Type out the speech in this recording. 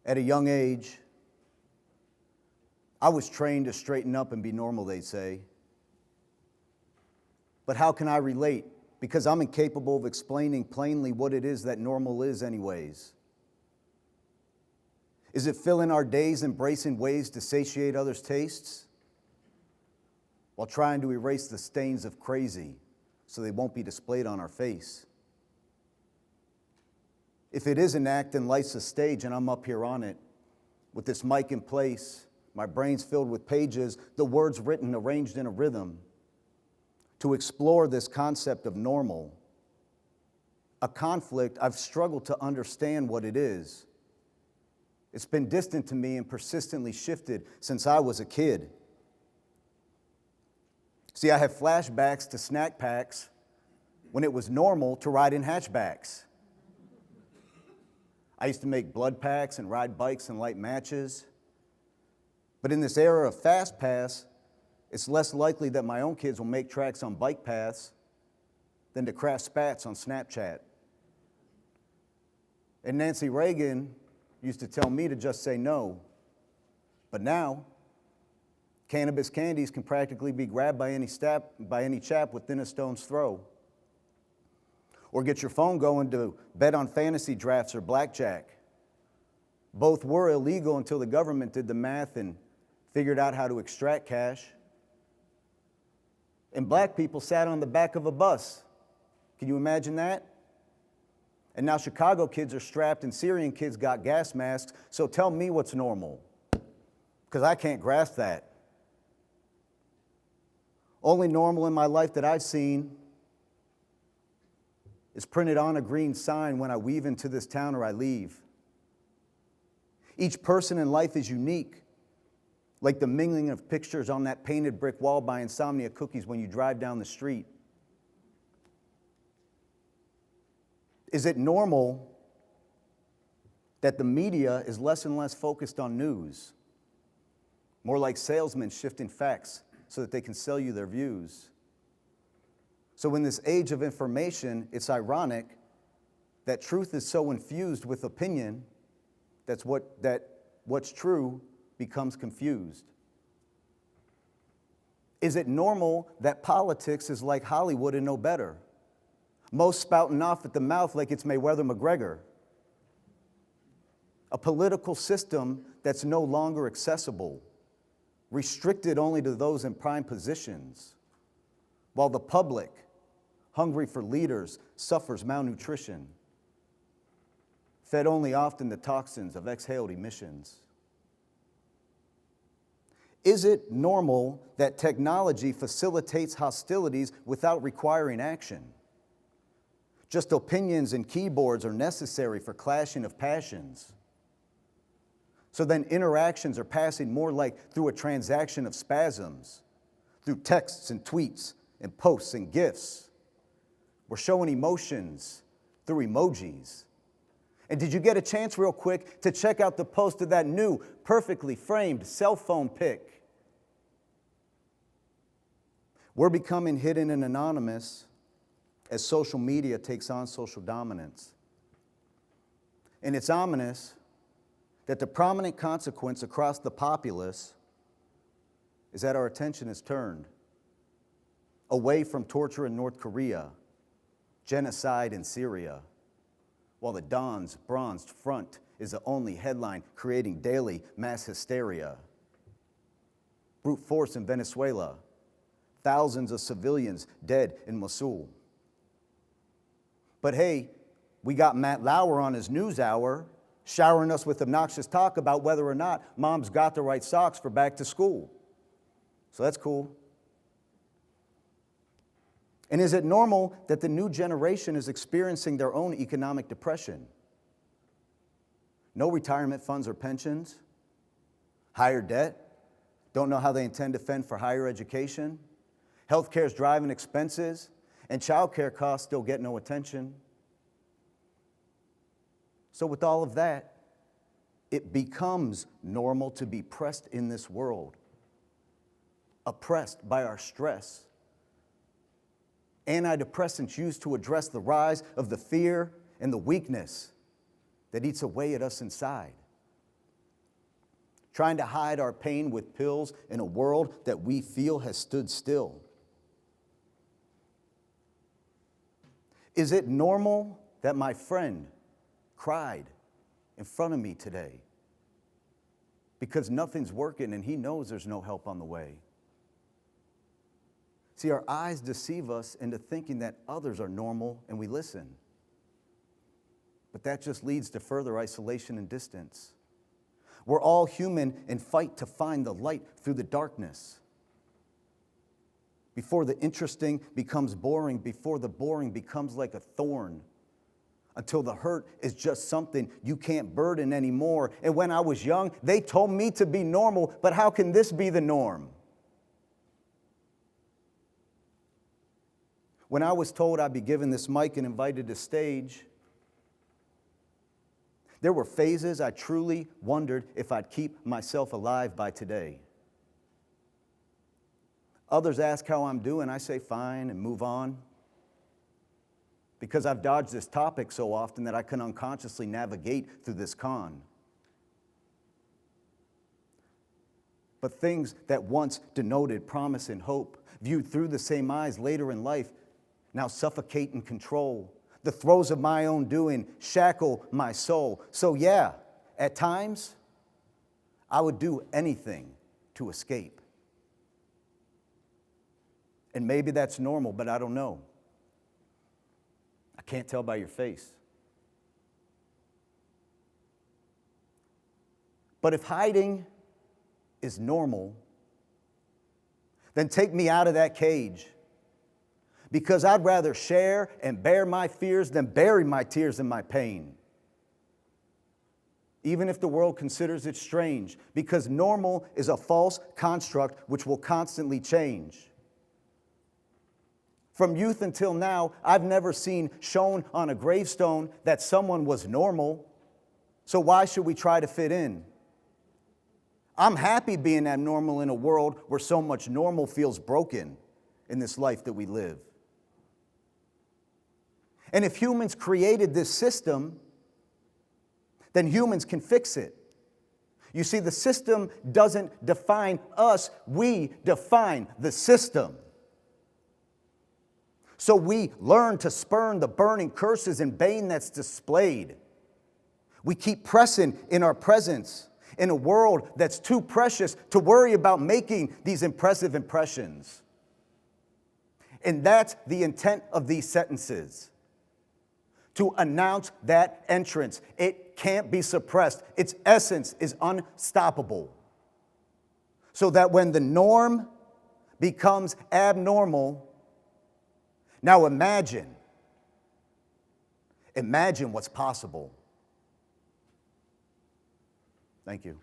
At a young age, I was trained to straighten up and be normal, they say. But how can I relate? Because I'm incapable of explaining plainly what it is that normal is anyways. Is it filling our days embracing ways to satiate others' tastes while trying to erase the stains of crazy so they won't be displayed on our face? If it is an act, then life's a stage and I'm up here on it with this mic in place, my brain's filled with pages, the words written, arranged in a rhythm to explore this concept of normal, a conflict I've struggled to understand what it is. It's been distant to me and persistently shifted since I was a kid. See, I have flashbacks to snack packs when it was normal to ride in hatchbacks. I used to make blood packs and ride bikes and light matches. But in this era of fast pass, it's less likely that my own kids will make tracks on bike paths than to craft spats on Snapchat. And Nancy Reagan used to tell me to just say no. But now, cannabis candies can practically be grabbed by any chap within a stone's throw. Or get your phone going to bet on fantasy drafts or blackjack. Both were illegal until the government did the math and figured out how to extract cash. And black people sat on the back of a bus. Can you imagine that? And now Chicago kids are strapped and Syrian kids got gas masks, so tell me what's normal, because I can't grasp that. Only normal in my life that I've seen is printed on a green sign when I weave into this town or I leave. Each person in life is unique, like the mingling of pictures on that painted brick wall by Insomnia Cookies when you drive down the street. Is it normal that the media is less and less focused on news, more like salesmen shifting facts so that they can sell you their views? So in this age of information, it's ironic that truth is so infused with opinion that what's true becomes confused. Is it normal that politics is like Hollywood and no better? Most spouting off at the mouth like it's Mayweather McGregor. A political system that's no longer accessible, restricted only to those in prime positions, while the public, hungry for leaders, suffers malnutrition, fed only often the toxins of exhaled emissions. Is it normal that technology facilitates hostilities without requiring action? Just opinions and keyboards are necessary for clashing of passions. So then interactions are passing more like through a transaction of spasms, through texts and tweets and posts and GIFs. We're showing emotions through emojis. And did you get a chance real quick to check out the post of that new, perfectly framed cell phone pic? We're becoming hidden and anonymous as social media takes on social dominance. And it's ominous that the prominent consequence across the populace is that our attention is turned away from torture in North Korea, genocide in Syria, while the Dawn's bronzed front is the only headline creating daily mass hysteria. Brute force in Venezuela, thousands of civilians dead in Mosul. But hey, we got Matt Lauer on his news hour showering us with obnoxious talk about whether or not mom's got the right socks for back to school. So that's cool. And is it normal that the new generation is experiencing their own economic depression? No retirement funds or pensions, higher debt, don't know how they intend to fend for higher education, healthcare's driving expenses, and childcare costs still get no attention. So with all of that, it becomes normal to be pressed in this world, oppressed by our stress. Antidepressants used to address the rise of the fear and the weakness that eats away at us inside. trying to hide our pain with pills in a world that we feel has stood still? Is it normal that my friend cried in front of me today because nothing's working and he knows there's no help on the way? See, our eyes deceive us into thinking that others are normal and we listen. But that just leads to further isolation and distance. We're all human and fight to find the light through the darkness. Before the interesting becomes boring, before the boring becomes like a thorn, until the hurt is just something you can't burden anymore. And when I was young, they told me to be normal, but how can this be the norm? When I was told I'd be given this mic and invited to stage, there were phases I truly wondered if I'd keep myself alive by today. Others ask how I'm doing. I say fine and move on, because I've dodged this topic so often that I can unconsciously navigate through this con. But things that once denoted promise and hope, viewed through the same eyes later in life, now suffocate and control. The throes of my own doing shackle my soul. So yeah, at times, I would do anything to escape. And maybe that's normal, but I don't know. I can't tell by your face. But if hiding is normal, then take me out of that cage. Because I'd rather share and bear my fears than bury my tears and my pain. Even if the world considers it strange, because normal is a false construct which will constantly change. From youth until now, I've never seen shown on a gravestone that someone was normal. So why should we try to fit in? I'm happy being abnormal in a world where so much normal feels broken in this life that we live. And if humans created this system, then humans can fix it. You see, the system doesn't define us, we define the system. So we learn to spurn the burning curses and bane that's displayed. We keep pressing in our presence in a world that's too precious to worry about making these impressive impressions. And that's the intent of these sentences. To announce that entrance. It can't be suppressed. Its essence is unstoppable. So that when the norm becomes abnormal, now imagine what's possible. Thank you.